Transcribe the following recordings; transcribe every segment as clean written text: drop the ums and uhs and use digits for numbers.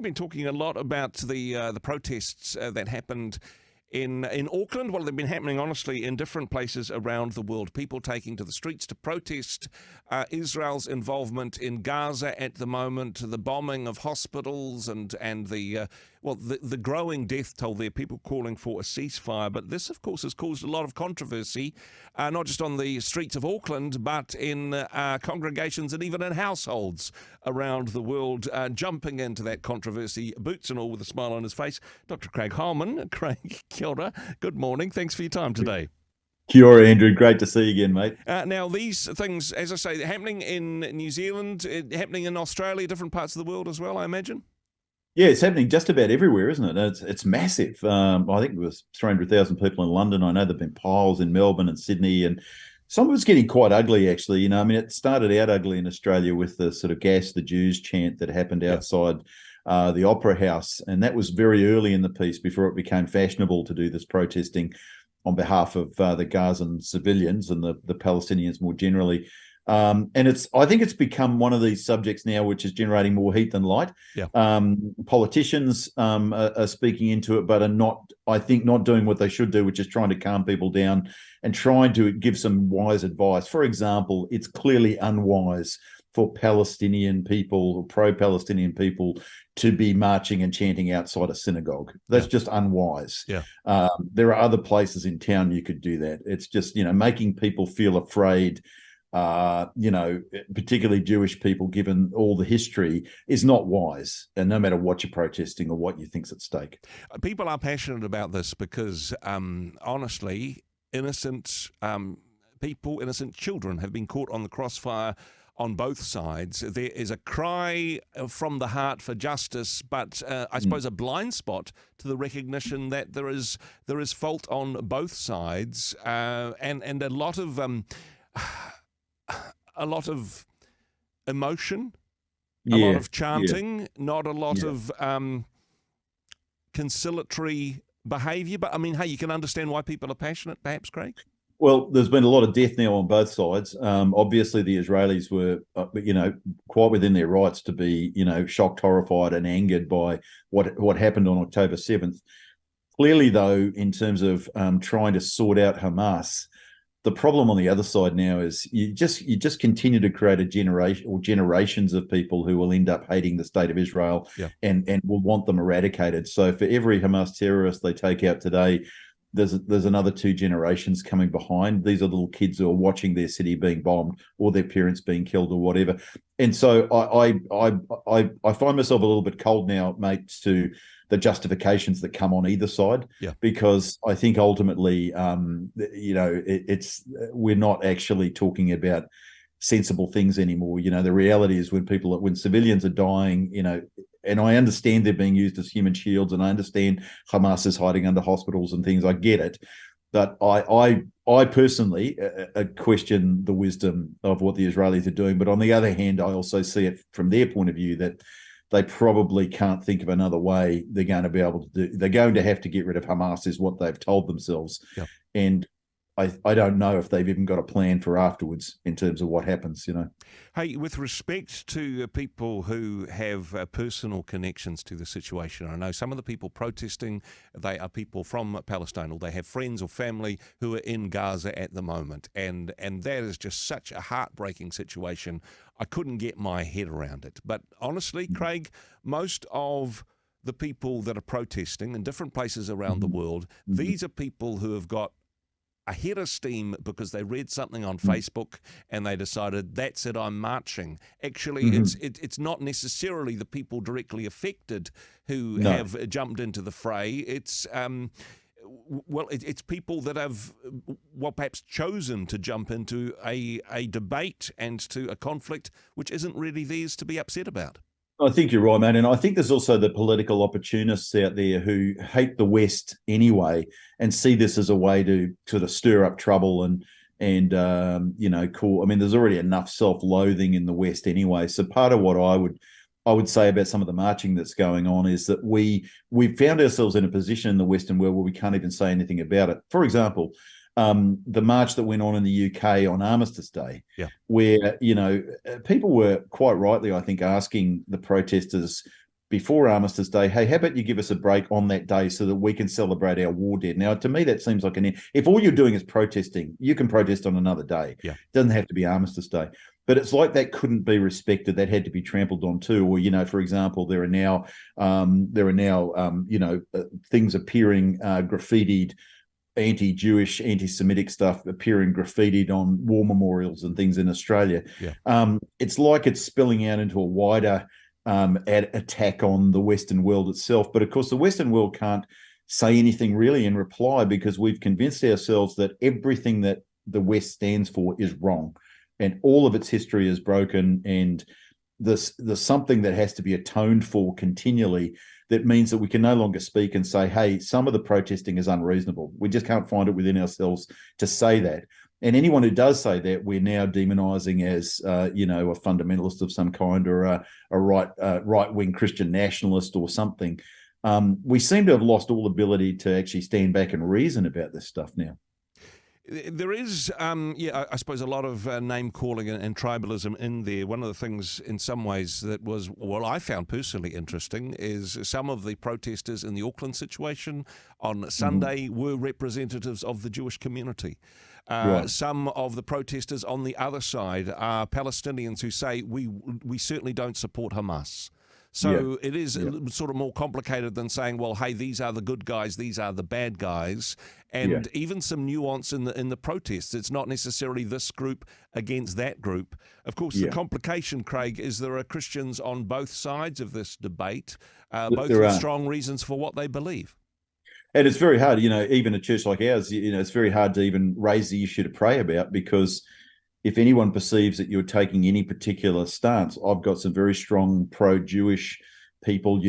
We've been talking a lot about the protests that happened in Auckland. Well, they've been happening, honestly, in different places around the world. People taking to the streets to protest Israel's involvement in Gaza at the moment, the bombing of hospitals and the growing death toll there, people calling for a ceasefire. But this, of course, has caused a lot of controversy, not just on the streets of Auckland, but in congregations and even in households around the world. Jumping into that controversy, boots and all, with a smile on his face, Dr. Craig Heilmann. Craig, kia ora. Good morning. Thanks for your time today. Kia ora, Andrew. Great to see you again, mate. Now, these things, as I say, happening in New Zealand, happening in Australia, different parts of the world as well, I imagine? Yeah, it's happening just about everywhere, isn't it? It's massive. I think it was 300,000 people in London. I know there have been piles in Melbourne and Sydney, and some of it's getting quite ugly, actually. I mean, it started out ugly in Australia with the sort of "Gas the Jews" chant that happened outside the Opera House, and that was very early in the piece before it became fashionable to do this protesting on behalf of the Gazan civilians and the Palestinians more generally. And I think it's become one of these subjects now which is generating more heat than light. Politicians are speaking into it, but are not doing what they should do, which is trying to calm people down and trying to give some wise advice. For example, it's clearly unwise for Palestinian people or pro-Palestinian people to be marching and chanting outside a synagogue. That's just unwise. There are other places in town you could do that. It's just, making people feel afraid, particularly Jewish people, given all the history, is not wise. And no matter what you're protesting or what you think's at stake. People are passionate about this because, honestly, innocent people, innocent children have been caught on the crossfire on both sides. There is a cry from the heart for justice, but I suppose a blind spot to the recognition that there is fault on both sides, and a lot of emotion, a lot of chanting, not a lot of conciliatory behaviour. But I mean, hey, you can understand why people are passionate, perhaps, Craig? Well, there's been a lot of death now on both sides. Obviously, the Israelis were, quite within their rights to be, shocked, horrified, and angered by what happened on October 7th. Clearly, though, in terms of trying to sort out Hamas, the problem on the other side now is you just continue to create a generation or generations of people who will end up hating the state of Israel and will want them eradicated. So for every Hamas terrorist they take out today, there's another two generations coming behind. These are little kids who are watching their city being bombed or their parents being killed or whatever. And so I find myself a little bit cold now, mate, to the justifications that come on either side, because I think ultimately, we're not actually talking about sensible things anymore. The reality is when civilians are dying, and I understand they're being used as human shields, and I understand Hamas is hiding under hospitals and things. I get it. But I personally question the wisdom of what the Israelis are doing. But on the other hand, I also see it from their point of view that they probably can't think of another way they're going to be able to do. They're going to have to get rid of Hamas, is what they've told themselves. And I don't know if they've even got a plan for afterwards in terms of what happens, Hey, with respect to people who have personal connections to the situation, I know some of the people protesting, they are people from Palestine, or they have friends or family who are in Gaza at the moment. And that is just such a heartbreaking situation. I couldn't get my head around it. But honestly, Craig, most of the people that are protesting in different places around the world, these are people who have got a head of steam because they read something on Facebook and they decided, that's it, I'm marching. Actually, it's not necessarily the people directly affected who have jumped into the fray. It's it's people that have perhaps chosen to jump into a debate and to a conflict which isn't really theirs to be upset about. I think you're right, man. And I think there's also the political opportunists out there who hate the West anyway and see this as a way to sort of stir up trouble and cool. I mean, there's already enough self-loathing in the West anyway. So part of what I would say about some of the marching that's going on is that we found ourselves in a position in the Western world where we can't even say anything about it. For example, the march that went on in the UK on Armistice Day, where, people were quite rightly, I think, asking the protesters, before Armistice Day, hey, how about you give us a break on that day so that we can celebrate our war dead? Now, to me, that seems like if all you're doing is protesting, you can protest on another day. Yeah. It doesn't have to be Armistice Day. But it's like that couldn't be respected. That had to be trampled on too. Or, for example, there are now things appearing graffitied, anti-Jewish, anti-Semitic stuff appearing graffitied on war memorials and things in Australia. Yeah. It's like it's spilling out into a wider attack on the Western world itself. But of course, the Western world can't say anything really in reply because we've convinced ourselves that everything that the West stands for is wrong and all of its history is broken, and there's something that has to be atoned for continually. That means that we can no longer speak and say, hey, some of the protesting is unreasonable. We just can't find it within ourselves to say that. And anyone who does say that, we're now demonizing as, a fundamentalist of some kind, or a right-wing Christian nationalist or something. We seem to have lost all ability to actually stand back and reason about this stuff now. There is, I suppose, a lot of name-calling and tribalism in there. One of the things, in some ways, that was, I found personally interesting is some of the protesters in the Auckland situation on Sunday were representatives of the Jewish community. Right. Some of the protesters on the other side are Palestinians who say, we certainly don't support Hamas. So it is sort of more complicated than saying, well, hey, these are the good guys, these are the bad guys, and even some nuance in the protests. It's not necessarily this group against that group. Of course, the complication, Craig, is there are Christians on both sides of this debate, both with strong reasons for what they believe. And it's very hard, even a church like ours, it's very hard to even raise the issue to pray about, because if anyone perceives that you're taking any particular stance, I've got some very strong pro-Jewish people,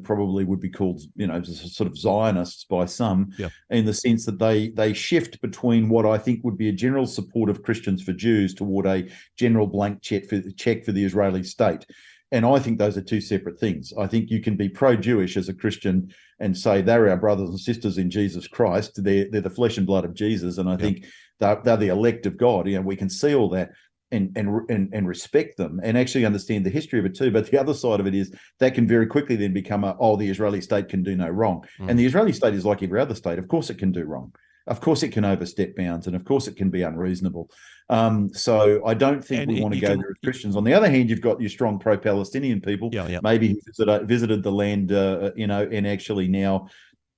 probably would be called, sort of Zionists by some, in the sense that they shift between what I think would be a general support of Christians for Jews toward a general blank check for the Israeli state. And I think those are two separate things. I think you can be pro-Jewish as a Christian and say they're our brothers and sisters in Jesus Christ. They're the flesh and blood of Jesus, and I think they're the elect of God. We can see all that and respect them and actually understand the history of it too. But the other side of it is that can very quickly then become the Israeli state can do no wrong. And the Israeli state is like every other state. Of course it can do wrong. Of course it can overstep bounds, and of course it can be unreasonable. So I don't think we want to go there as Christians. On the other hand, you've got your strong pro-Palestinian people, maybe who visited the land, and actually now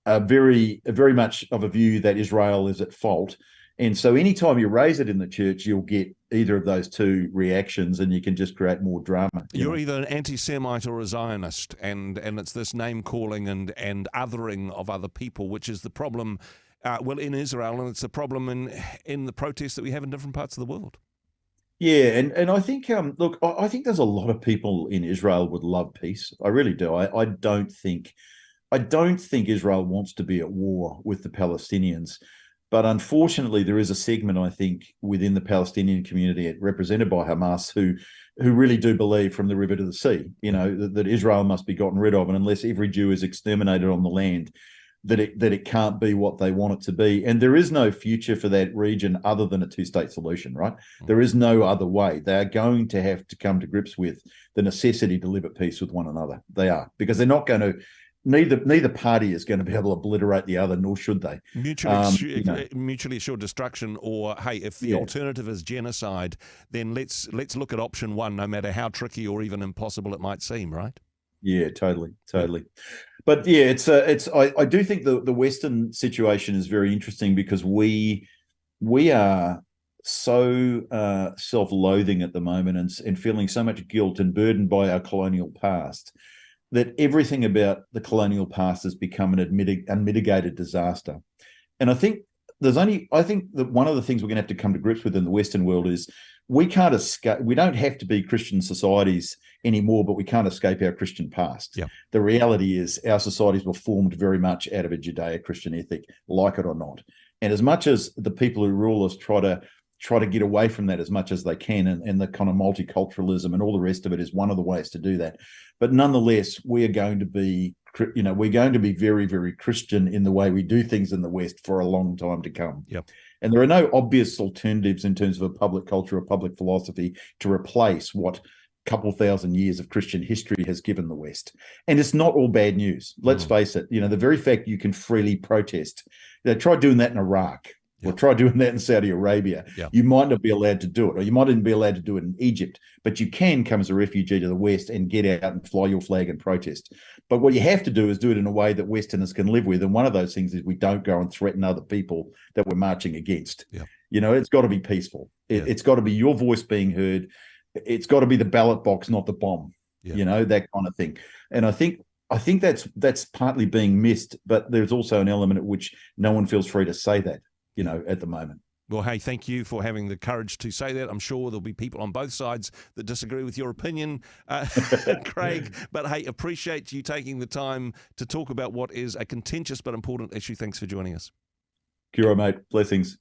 very much of a view that Israel is at fault. And so anytime you raise it in the church, you'll get either of those two reactions, and you can just create more drama. You're either an anti-Semite or a Zionist, and it's this name-calling and othering of other people, which is the problem in Israel, and it's the problem in the protests that we have in different parts of the world. Yeah, and I think, look, I think there's a lot of people in Israel would love peace. I really do. I don't think Israel wants to be at war with the Palestinians. But unfortunately, there is a segment, I think, within the Palestinian community represented by Hamas who really do believe from the river to the sea, that Israel must be gotten rid of. And unless every Jew is exterminated on the land, that it can't be what they want it to be. And there is no future for that region other than a two-state solution, right? There is no other way. They are going to have to come to grips with the necessity to live at peace with one another. They are, because they're not going to, neither party is going to be able to obliterate the other, nor should they. Mutually assured destruction, or, hey, if the alternative is genocide, then let's look at option one, no matter how tricky or even impossible it might seem, right? Yeah, totally. But yeah, I do think the Western situation is very interesting, because we are so self-loathing at the moment and feeling so much guilt and burdened by our colonial past that everything about the colonial past has become an unmitigated disaster. And I think that one of the things we're going to have to come to grips with in the Western world is we can't escape. We don't have to be Christian societies anymore, but we can't escape our Christian past. Yeah. The reality is our societies were formed very much out of a Judeo-Christian ethic, like it or not. And as much as the people who rule us try to get away from that as much as they can, and the kind of multiculturalism and all the rest of it is one of the ways to do that. But nonetheless, we're going to be very, very Christian in the way we do things in the West for a long time to come. Yep. And there are no obvious alternatives in terms of a public culture or public philosophy to replace what couple thousand years of Christian history has given the West. And it's not all bad news. Let's face it. The very fact you can freely protest, try doing that in Iraq. Or try doing that in Saudi Arabia. You might not be allowed to do it, or you might even be allowed to do it in Egypt, but you can come as a refugee to the West and get out and fly your flag and protest. But what you have to do is do it in a way that Westerners can live with. And one of those things is we don't go and threaten other people that we're marching against. It's got to be peaceful. It's got to be your voice being heard. It's got to be the ballot box, not the bomb, that kind of thing. And I think that's partly being missed, but there's also an element at which no one feels free to say that. At the moment. Well, hey, thank you for having the courage to say that. I'm sure there'll be people on both sides that disagree with your opinion, Craig. But hey, appreciate you taking the time to talk about what is a contentious but important issue. Thanks for joining us. Kia ora, mate. Blessings.